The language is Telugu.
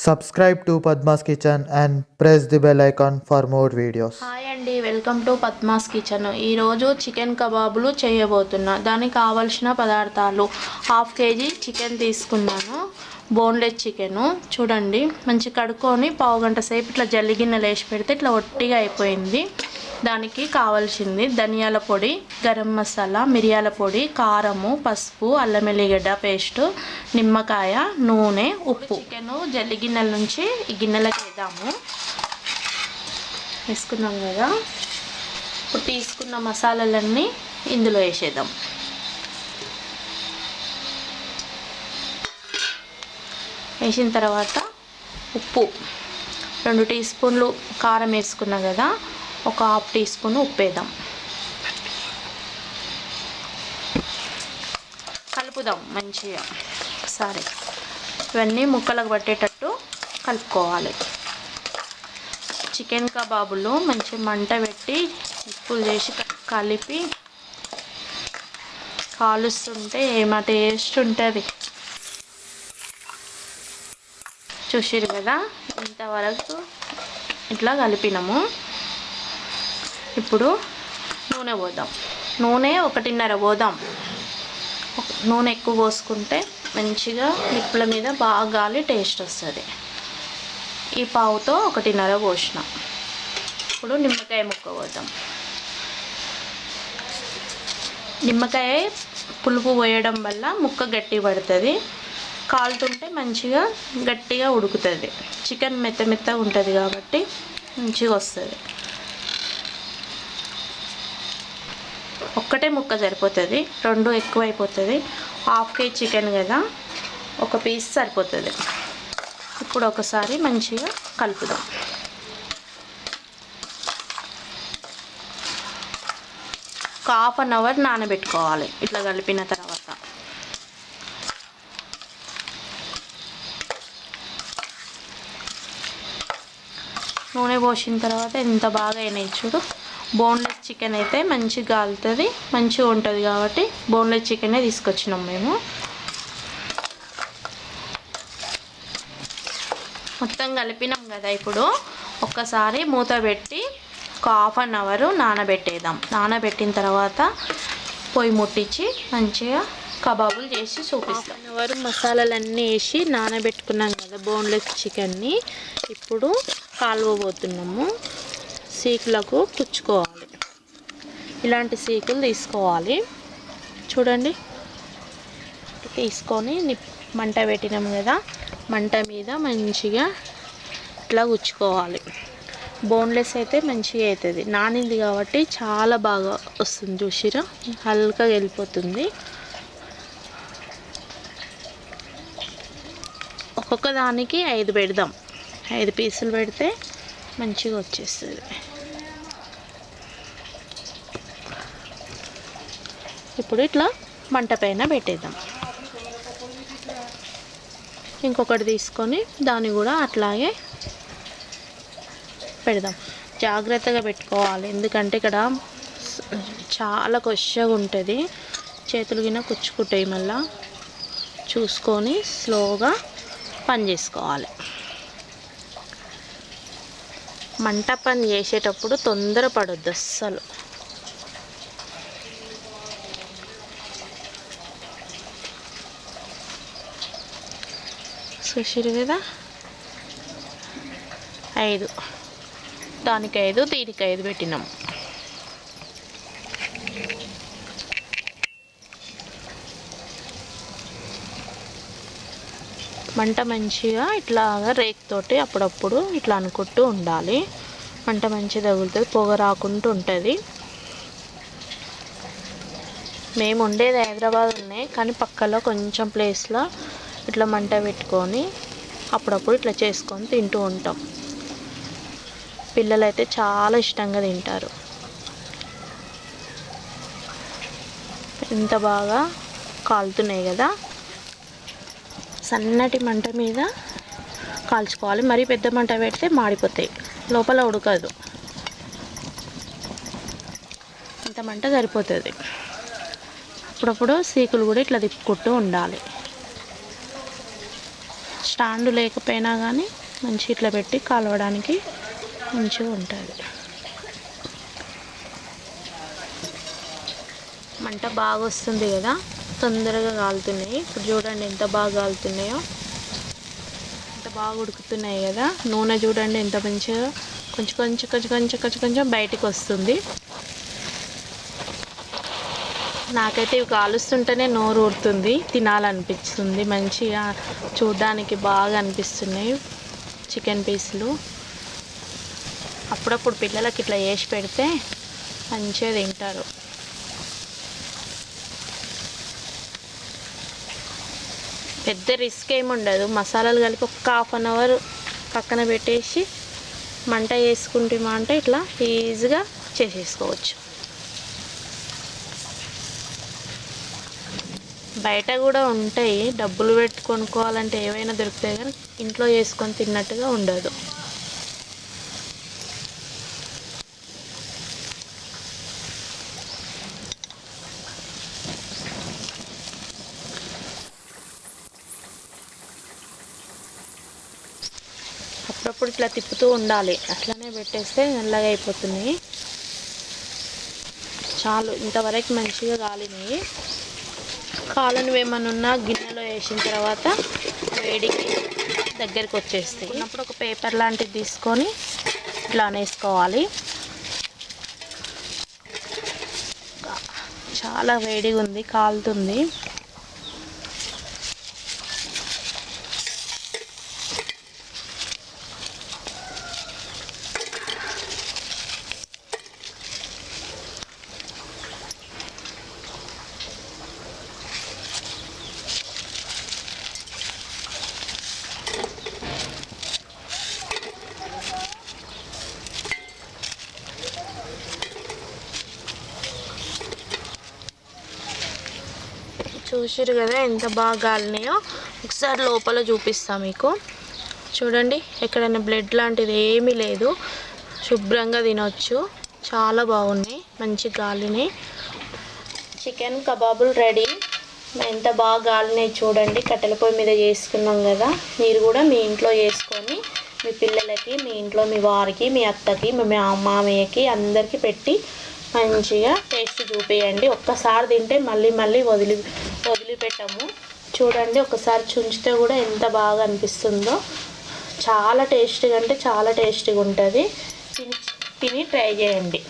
Subscribe to Padma's Kitchen and press the bell icon for more videos. Hi అండి, వెల్కమ్ టు పద్మాస్ కిచెన్. ఈరోజు చికెన్ కబాబులు చేయబోతున్నా. దానికి కావాల్సిన పదార్థాలు: హాఫ్ కేజీ చికెన్ తీసుకున్నాను, బోన్లెస్ చికెను. చూడండి, మంచి కడుక్కొని పావు గంట సేపు ఇట్లా జల్లిగిన్నెలు వేసి పెడితే ఇట్లా ఒట్టిగా అయిపోయింది. దానికి కావాల్సింది ధనియాల పొడి, గరం మసాలా, మిరియాల పొడి, కారము, పసుపు, అల్లం ఎల్లిగడ్డ పేస్టు, నిమ్మకాయ, నూనె, ఉప్పు. చికెను జల్లి గిన్నెల నుంచి ఈ గిన్నెలకు వేద్దాము. వేసుకున్నాం కదా, ఇప్పుడు తీసుకున్న మసాలాలన్నీ ఇందులో వేసేద్దాం. వేసిన తర్వాత ఉప్పు 2 టీ స్పూన్లు, కారం వేసుకున్నాం కదా, ఒక హాఫ్ టీ స్పూన్ ఉప్పు వేద్దాం. కలుపుదాం మంచిగా ఒకసారి. ఇవన్నీ ముక్కలకు పట్టేటట్టు కలుపుకోవాలి. చికెన్ కబాబులు మంచి మంట పెట్టి ఉప్పులు చేసి కలిపి కాలుస్తుంటే ఏమో టేస్ట్ ఉంటుంది. చూసిరు కదా, ఇంతవరకు ఇట్లా కలిపినాము. ఇప్పుడు నూనె పోద్దాం. నూనె 1.5 పోద్దాం. నూనె ఎక్కువ పోసుకుంటే మంచిగా నిప్పుల మీద బాగా గాలి టేస్ట్ వస్తుంది. ఈ పావుతో 1.5 పోసిన. ఇప్పుడు నిమ్మకాయ ముక్క పోద్దాం. నిమ్మకాయ పులుపు పోయడం వల్ల ముక్క గట్టి పడుతుంది, కాలుతుంటే మంచిగా గట్టిగా ఉడుకుతుంది. చికెన్ మెత్తగా ఉంటుంది కాబట్టి మంచిగా వస్తుంది. ఒక్కటే ముక్క సరిపోతుంది, 2 ఎక్కువ అయిపోతుంది. హాఫ్ కేజీ చికెన్ కదా, ఒక పీస్ సరిపోతుంది. ఇప్పుడు ఒకసారి మంచిగా కలుపుదాం. ఒక ½ అవర్ నానబెట్టుకోవాలి. ఇట్లా కలిపిన తర్వాత నూనె పోసిన తర్వాత ఎంత బాగా అయినాయి చూడు. బోన్లెస్ చికెన్ అయితే మంచిగా కాలుతుంది, మంచిగా ఉంటుంది కాబట్టి బోన్లెస్ చికెనే తీసుకొచ్చినాం మేము. మొత్తం కలిపినాం కదా, ఇప్పుడు ఒక్కసారి మూత పెట్టి ఒక ½ అవర్ నానబెట్టేద్దాం. నానబెట్టిన తర్వాత పొయ్యి ముట్టించి మంచిగా కబాబులు చేసి చూపిస్తాం. ½ అవర్ మసాలాలన్నీ వేసి నానబెట్టుకున్నాం కదా బోన్లెస్ చికెన్ని. ఇప్పుడు కాలువబోతున్నాము. సీకులకు కుచ్చుకోవాలి. ఇలాంటి సీకులు తీసుకోవాలి. చూడండి, తీసుకొని మంట పెట్టినాం కదా, మంట మీద మంచిగా ఇట్లా గుచ్చుకోవాలి. బోన్లెస్ అయితే మంచిగా అవుతుంది, నానింది కాబట్టి చాలా బాగా వస్తుంది. చూసిరా, హల్కగా వెళ్ళిపోతుంది. ఒక్కొక్క దానికి 5 పెడదాం. 5 పీసులు పెడితే మంచిగా వచ్చేస్తుంది. ఇప్పుడు ఇట్లా మంట పైన పెట్టేద్దాం. ఇంకొకటి తీసుకొని దాన్ని కూడా అట్లాగే పెడదాం. జాగ్రత్తగా పెట్టుకోవాలి, ఎందుకంటే ఇక్కడ చాలా కొషగా ఉంటుంది. చేతులు గిన కుచ్చుకుంటాయి. మళ్ళీ చూసుకొని స్లోగా పని చేసుకోవాలి. మంట పని చేసేటప్పుడు తొందరపడొద్దు అస్సలు. చూసిరు కదా, 5, దానికి 5, దీనికి 5 పెట్టినాం. మంట మంచిగా ఇట్లాగా రేకుతోటి అప్పుడప్పుడు ఇట్లా అనుకుంటూ ఉండాలి. మంట మంచిగా తగులుతుంది, పొగ రాకుండా ఉంటుంది. మేము ఉండేది హైదరాబాద్ ఉన్నాయి, కానీ పక్కలో కొంచెం ప్లేస్లో ఇట్లా మంట పెట్టుకొని అప్పుడప్పుడు ఇట్లా చేసుకొని తింటూ ఉంటాం. పిల్లలైతే చాలా ఇష్టంగా తింటారు. ఎంత బాగా కాలుతున్నాయి కదా. సన్నటి మంట మీద కాల్చుకోవాలి. మరీ పెద్ద మంట పెడితే మాడిపోతాయి, లోపల ఉడకదు. ఇంత మంట సరిపోతుంది. అప్పుడప్పుడు సీకులు కూడా ఇట్లా తిప్పుకుంటూ ఉండాలి. స్టాండ్ లేకపోయినా కానీ మంచి ఇట్లా పెట్టి కాలవడానికి మంచిగా ఉంటుంది. మంట బాగా వస్తుంది కదా, తొందరగా కాలుతున్నాయి. ఇప్పుడు చూడండి ఎంత బాగా కాలుతున్నాయో, ఎంత బాగా ఉడుకుతున్నాయి కదా. నూనె చూడండి ఎంత మంచిగా కొంచెం కొంచెం కొంచెం కొంచెం కొంచెం కొంచెం బయటికి వస్తుంది. నాకైతే ఇవి కాలుస్తుంటేనే నోరు ఊరుతుంది, తినాలనిపిస్తుంది. మంచిగా చూడడానికి బాగా అనిపిస్తున్నాయి చికెన్ పీసులు. అప్పుడప్పుడు పిల్లలకి ఇట్లా చేసి పెడితే మంచిగా తింటారు. పెద్ద రిస్క్ ఏమి ఉండదు. మసాలాలు కలిపి ఒక ½ అన్ అవర్ పక్కన పెట్టేసి మంట వేసుకుంటామా అంటే ఇట్లా ఈజీగా చేసేసుకోవచ్చు. బయట కూడా ఉంటాయి, డబ్బులు పెట్టి కొనుక్కోవాలంటే ఏవైనా దొరుకుతాయి, కానీ ఇంట్లో చేసుకొని తిన్నట్టుగా ఉండదు. అప్పుడప్పుడు ఇట్లా తిప్పుతూ ఉండాలి, అట్లనే పెట్టేస్తే నల్లగా అయిపోతున్నాయి. చాలు, ఇంతవరకు మంచిగా కాలినాయి. కాలనివి ఏమైనా ఉన్నా గిన్నెలో వేసిన తర్వాత వేడికి దగ్గరికి వచ్చేస్తాయి. ఉన్నప్పుడు ఒక పేపర్ లాంటిది తీసుకొని ఇట్లా అనేసుకోవాలి. చాలా వేడిగా ఉంది, కాలుతుంది. చూసిరు కదా ఎంత బాగా కాలినాయో. ఒకసారి లోపల చూపిస్తా మీకు. చూడండి, ఎక్కడైనా బ్లడ్ లాంటిది ఏమీ లేదు, శుభ్రంగా తినొచ్చు. చాలా బాగున్నాయి, మంచి కాలినాయి. Chicken కబాబులు ready. ఎంత బాగా కాలినాయి చూడండి. కట్టెల పొయ్యి మీద చేసుకున్నాం కదా, మీరు కూడా మీ ఇంట్లో చేసుకొని మీ పిల్లలకి, మీ ఇంట్లో మీ వారికి, మీ అత్తకి, మీ మామయ్యకి అందరికీ పెట్టి మంచిగా టేస్ట్ చూపించండి. ఒక్కసారి తింటే మళ్ళీ మళ్ళీ వదిలిపెట్టము. చూడండి, ఒకసారి చుంచితే కూడా ఎంత బాగా అనిపిస్తుందో. చాలా టేస్టీగా అంటే చాలా టేస్టీగా ఉంటుంది. తిని ట్రై చేయండి.